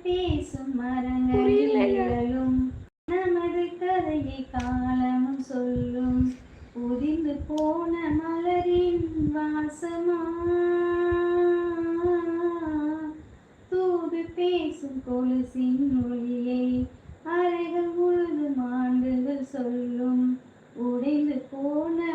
பேசும் மரங்களில் நிழலும் நமது கதையை காலமும் சொல்லும். உதிர்ந்து போன மலரின் வாசமா தூது பேசும் கொலுசின் ஒளியை அறைகள் முழுதும் ஆண்டுகள் சொல்லும். உடைந்து போன